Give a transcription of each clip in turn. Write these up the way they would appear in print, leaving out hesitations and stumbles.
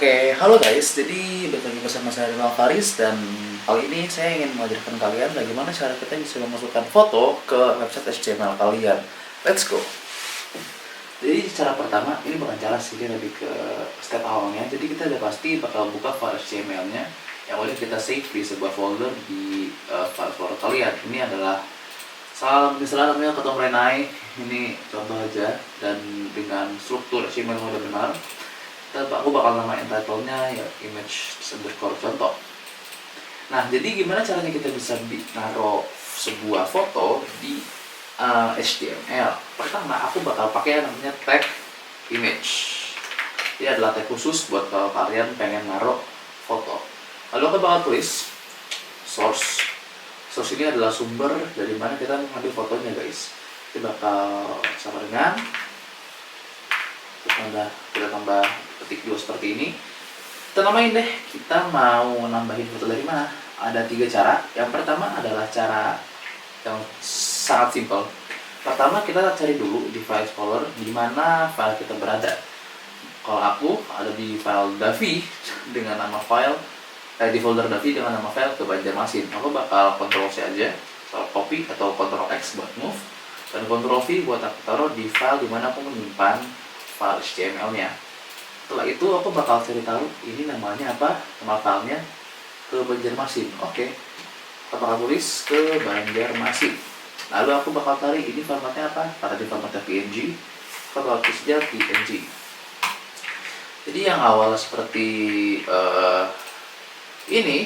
Oke, halo guys. Jadi balik lagi bersama saya Rinal Faris dan kali ini saya ingin mengajarkan kalian bagaimana cara kita bisa memasukkan foto ke website HTML kalian. Let's go. Jadi cara pertama, ini bukan cara sih, ini lebih ke step awalnya. Jadi kita udah pasti bakal buka file HTML-nya yang udah kita save di sebuah folder di file folder kalian. Ini adalah misalnya namanya Ketom Renai. Ini contoh aja, dan dengan struktur HTML yang udah benar, aku bakal namain title-nya ya image underscore contoh. Nah, jadi gimana caranya kita bisa naruh sebuah foto di HTML? Pertama, aku bakal pakai yang namanya tag image. Ini adalah tag khusus buat kalau kalian pengen naruh foto. Lalu aku bakal tulis source. Source ini adalah sumber dari mana kita mengambil fotonya, guys. Kita bakal sama dengan kita tambah ketik 2 seperti ini. Kita namain deh, kita mau nambahin foto dari mana. Ada 3 cara. Yang pertama adalah cara yang sangat simpel. Pertama, kita cari dulu di file explorer di mana file kita berada. Kalau aku ada di file Davi dengan nama file di folder Davi dengan nama file ke Banjarmasin. Aku bakal Ctrl C aja, copy atau Ctrl X buat move, dan Ctrl V buat aku taruh di file di mana aku menyimpan file HTML-nya. Setelah itu aku bakal cari tahu ini namanya apa, nama filenya ke Banjarmasin. Oke, kita bakal tulis ke Banjarmasin. Lalu aku bakal cari ini formatnya apa, karena di formatnya PNG, kita bakal tulis aja PNG. Jadi yang awal seperti ini,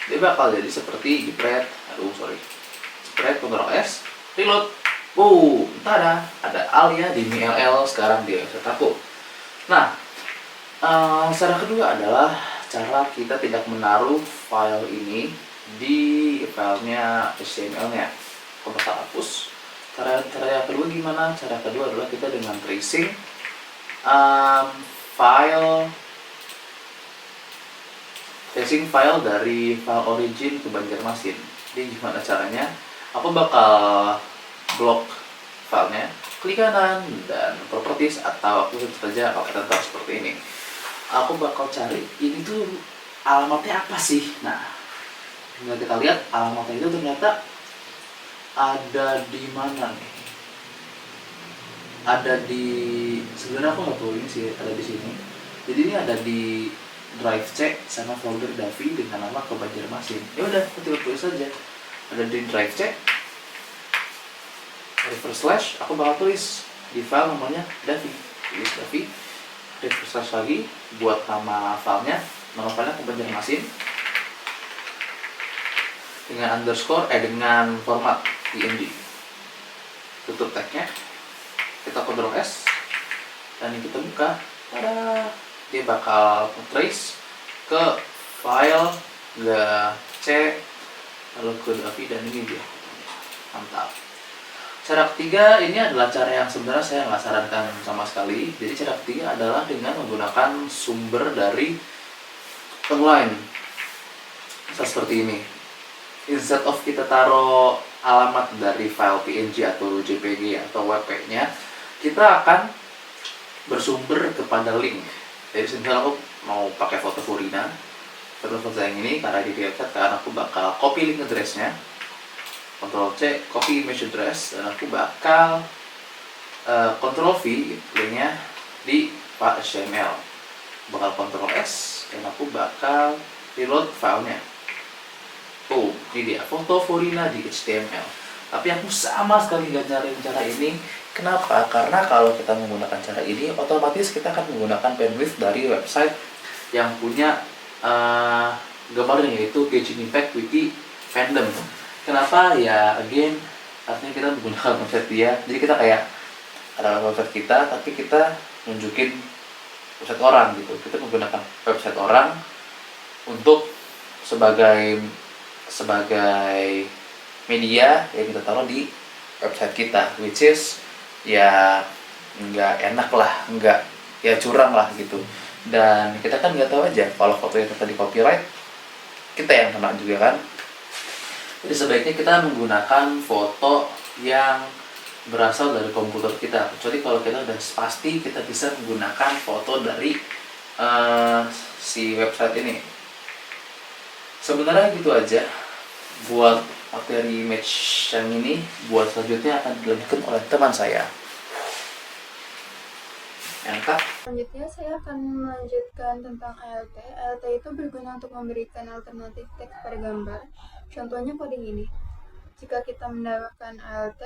dia bakal jadi seperti jepret, jepret Ctrl S, reload. Ada Alia di MLL sekarang di website aku. Nah, cara kedua adalah cara kita tidak menaruh file ini di filenya HTML-nya. Aku bakal hapus. Cara yang kedua gimana? Cara kedua adalah kita dengan tracing file dari file origin ke Banjarmasin. Jadi gimana caranya? Aku bakal blok filenya, klik kanan dan properties, atau aku saja pakai tentang seperti ini. Aku bakal cari ini tuh alamatnya apa sih. Nah, tinggal kita lihat alamatnya itu ternyata ada di mana nih. Ada di, sebenarnya aku nggak tahu ini sih, ada di sini. Jadi ini ada di drive C sama folder Davi dengan nama ke Banjarmasin. Ya udah, tinggal tulis saja. Ada di drive C, reverse slash, aku bakal tulis di file namanya Davi. Tulis Davi, reverse slash lagi buat nama filenya ke Banjarmasin dengan underscore dengan format PNG. Tutup tagnya, kita Ctrl S dan ini kita buka. Tada, dia bakal trace ke file C lalu ke Davi, dan ini dia. Mantap. Cara ketiga ini adalah cara yang sebenarnya saya nggak sarankan sama sekali. Jadi cara ketiga adalah dengan menggunakan sumber dari online. Seperti ini. Instead of kita taruh alamat dari file PNG atau JPG atau WP-nya, kita akan bersumber kepada link. Jadi misalnya aku mau pakai foto Furina, foto yang ini karena di website, karena aku bakal copy link address-nya, Ctrl C, copy image address, dan aku bakal Ctrl V linknya di file HTML. Bakal Ctrl S, dan aku bakal reload filenya. Ini dia foto Furina di HTML. Tapi aku sama sekali gak nyariin cara ini. Kenapa? Karena kalau kita menggunakan cara ini, otomatis kita akan menggunakan bandwidth dari website yang punya gambarnya, yaitu Genshin Impact Wiki Fandom. Kenapa? Ya again, artinya kita menggunakan website dia. Jadi kita kayak ada website kita, tapi kita nunjukin website orang gitu. Kita menggunakan website orang untuk sebagai media yang kita taruh di website kita, which is ya nggak enak lah, nggak, ya curang lah gitu. Dan kita kan nggak tahu aja kalau foto itu tadi copyright, kita yang kena juga kan. Jadi sebaiknya kita menggunakan foto yang berasal dari komputer kita, kecuali kalau kita udah pasti kita bisa menggunakan foto dari si website ini. Sebenarnya gitu aja buat materi match yang ini. Buat selanjutnya akan dilanjutkan oleh teman saya. Angkat. Selanjutnya saya akan melanjutkan tentang ALT. ALT itu berguna untuk memberikan alternatif teks pada gambar. Contohnya coding ini. Jika kita mendapatkan ALT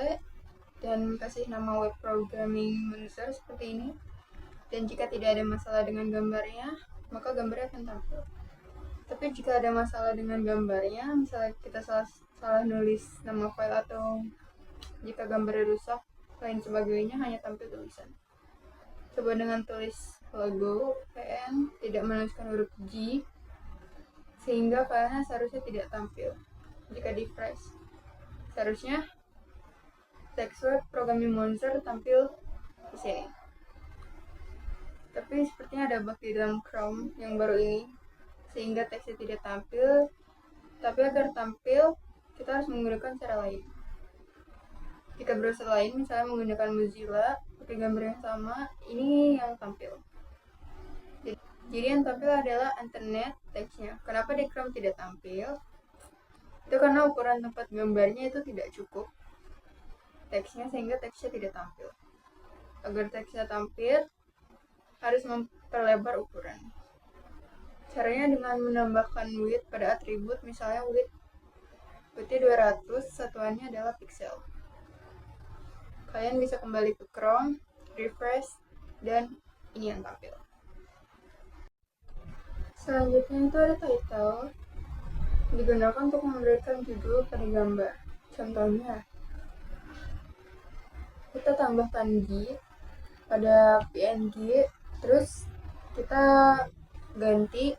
dan kasih nama web programming user seperti ini, dan jika tidak ada masalah dengan gambarnya, maka gambarnya akan tampil. Tapi jika ada masalah dengan gambarnya, misalnya kita salah nulis nama file atau jika gambarnya rusak, lain sebagainya, hanya tampil tulisan. Coba dengan tulis logo PN, tidak menuliskan huruf G, sehingga filenya seharusnya tidak tampil. Jika di fresh, seharusnya text web programming monster tampil di sini. Tapi sepertinya ada bug di dalam Chrome yang baru ini, sehingga teksnya tidak tampil. Tapi agar tampil, kita harus menggunakan cara lain. Jika browser lain, misalnya menggunakan Mozilla, pakai gambar yang sama, ini yang tampil. Jadi yang tampil adalah internet teksnya. Kenapa di Chrome tidak tampil? Itu karena ukuran tempat gambarnya itu tidak cukup teksnya, sehingga teksnya tidak tampil. Agar teksnya tampil, harus memperlebar ukuran. Caranya dengan menambahkan width pada atribut, misalnya width-nya 200, satuannya adalah pixel. Kalian bisa kembali ke Chrome, refresh, dan ini yang tampil. Selanjutnya itu ada title, digunakan untuk memberikan judul pada gambar. Contohnya, kita tambahkan G pada PNG, terus kita ganti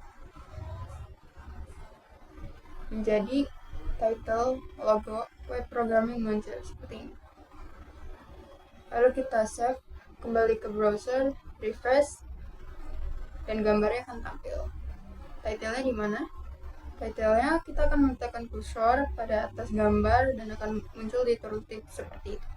menjadi title logo web programming monster seperti ini. Lalu kita save, kembali ke browser, refresh, dan gambarnya akan tampil. Title-nya di mana? Title-nya kita akan meletakkan kursor pada atas gambar dan akan muncul di tooltip seperti itu.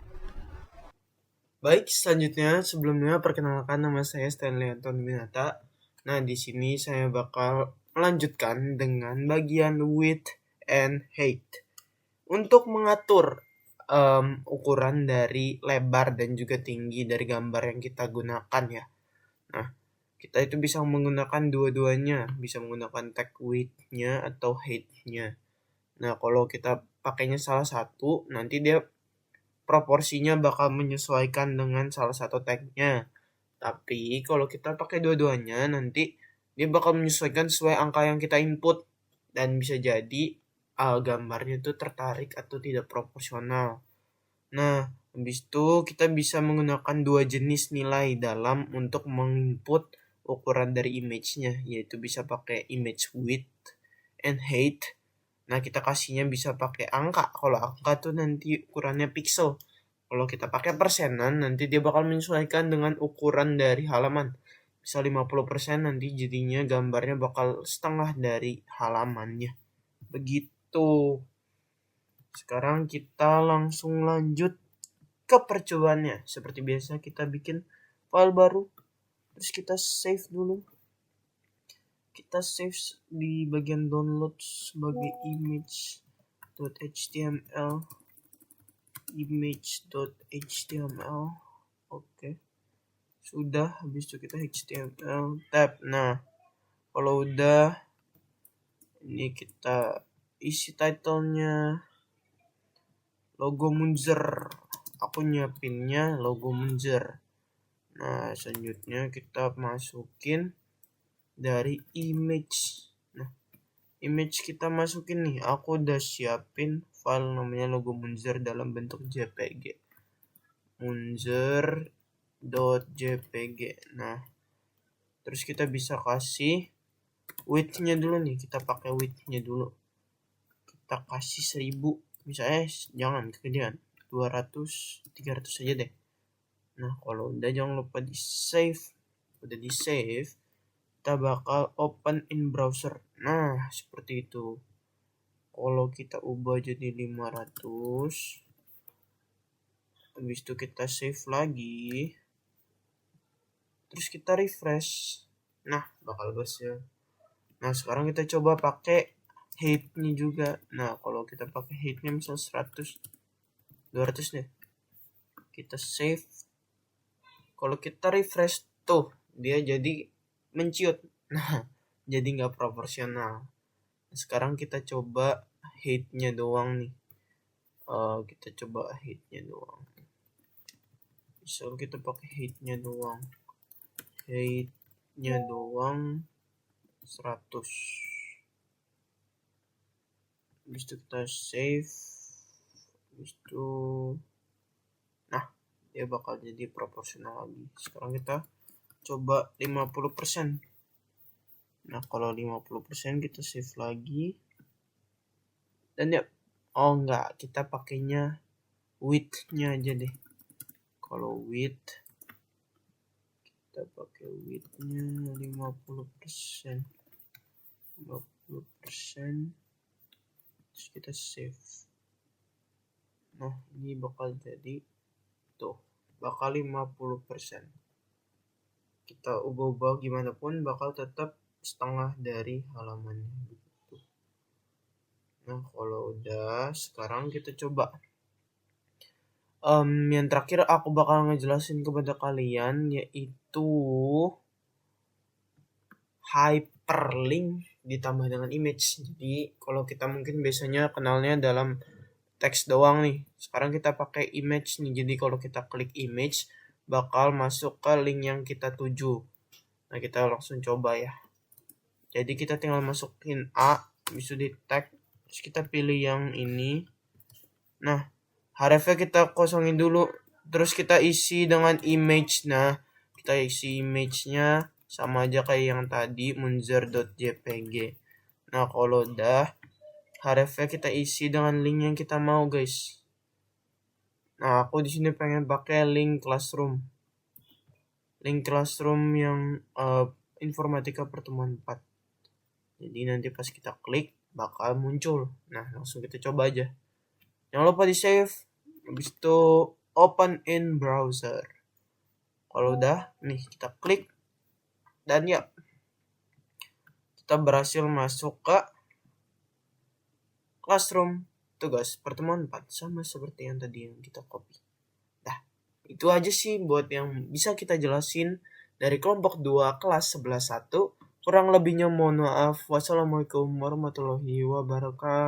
Baik, selanjutnya sebelumnya perkenalkan, nama saya Stanley Anton Winata. Nah, di sini saya bakal melanjutkan dengan bagian width and height. Untuk mengatur ukuran dari lebar dan juga tinggi dari gambar yang kita gunakan ya. Nah, kita itu bisa menggunakan dua-duanya, bisa menggunakan tag width-nya atau height-nya. Nah, kalau kita pakainya salah satu, nanti dia proporsinya bakal menyesuaikan dengan salah satu tag-nya. Tapi kalau kita pakai dua-duanya, nanti dia bakal menyesuaikan sesuai angka yang kita input. Dan bisa jadi gambarnya itu tertarik atau tidak proporsional. Nah, habis itu kita bisa menggunakan dua jenis nilai dalam untuk menginput ukuran dari image-nya, yaitu bisa pakai image width and height. Nah, kita kasihnya bisa pakai angka. Kalau angka tuh nanti ukurannya pixel. Kalau kita pakai persenan, nanti dia bakal menyesuaikan dengan ukuran dari halaman. Bisa 50%, nanti jadinya gambarnya bakal setengah dari halamannya. Begitu. Sekarang kita langsung lanjut ke percobaannya. Seperti biasa kita bikin file baru. Terus kita save dulu. Kita save di bagian download sebagai image.html. Image.html. Oke. Sudah, habis itu kita HTML tab. Nah, kalau udah, ini kita isi titlenya logo Munzer. Aku nyiapinnya logo Munzer. Nah, selanjutnya kita masukin dari image. Nah, image kita masukin nih. Aku udah siapin file namanya logo Munzer dalam bentuk JPG. Munzer.jpg. Nah, terus kita bisa kasih width-nya dulu nih. Kita pakai width-nya dulu. Kita kasih 1000. Misalnya jangan kegedean. 200, 300 saja deh. Nah, kalau udah jangan lupa di save. Udah di save, kita bakal open in browser. Nah, seperti itu. Kalau kita ubah jadi 500, habis itu kita save lagi, terus kita refresh. Nah, bakal berhasil. Nah, sekarang kita coba pakai height-nya juga. Nah, kalau kita pakai height-nya misal 100, 200 deh. Kita save. Kalau kita refresh tuh, dia jadi menciut. Nah, jadi nggak proporsional. Sekarang kita coba height-nya doang nih. Kita coba height-nya doang. Misal kita pakai height-nya doang. Height-nya doang 100. Habis itu kita save. Habis itu nah, dia bakal jadi proporsional lagi. Sekarang kita coba 50%. Nah, kalau 50% kita save lagi. Dan ya, oh enggak, kita pakainya width-nya aja deh. Kalau width, kita pakai width-nya 50%. 50%. Terus kita save. Nah, ini bakal jadi tuh, bakal 50%. Kita ubah-ubah gimana pun bakal tetap setengah dari halamannya begitu. Nah, kalau udah, sekarang kita coba. Yang terakhir aku bakal ngejelasin kepada kalian yaitu hyperlink ditambah dengan image. Jadi kalau kita mungkin biasanya kenalnya dalam teks doang nih. Sekarang kita pakai image nih. Jadi kalau kita klik image bakal masuk ke link yang kita tuju. Nah, kita langsung coba ya. Jadi kita tinggal masukin A, bisa di tag, terus kita pilih yang ini. Nah, hrefnya kita kosongin dulu, terus kita isi dengan image. Nah, kita isi image-nya sama aja kayak yang tadi, munzer.jpg. Nah, kalau udah, hrefnya kita isi dengan link yang kita mau, guys. Nah, aku di sini pengen pakai link classroom. Link classroom yang informatika pertemuan 4. Jadi nanti pas kita klik bakal muncul. Nah, langsung kita coba aja. Jangan lupa di save. Habis itu open in browser. Kalau udah, nih kita klik. Dan ya, kita berhasil masuk ke classroom tugas pertemuan 4. Sama seperti yang tadi yang kita copy. Nah, itu aja sih buat yang bisa kita jelasin dari kelompok 2 kelas 11.1. Kurang lebihnya mohon maaf. Wassalamualaikum warahmatullahi wabarakatuh.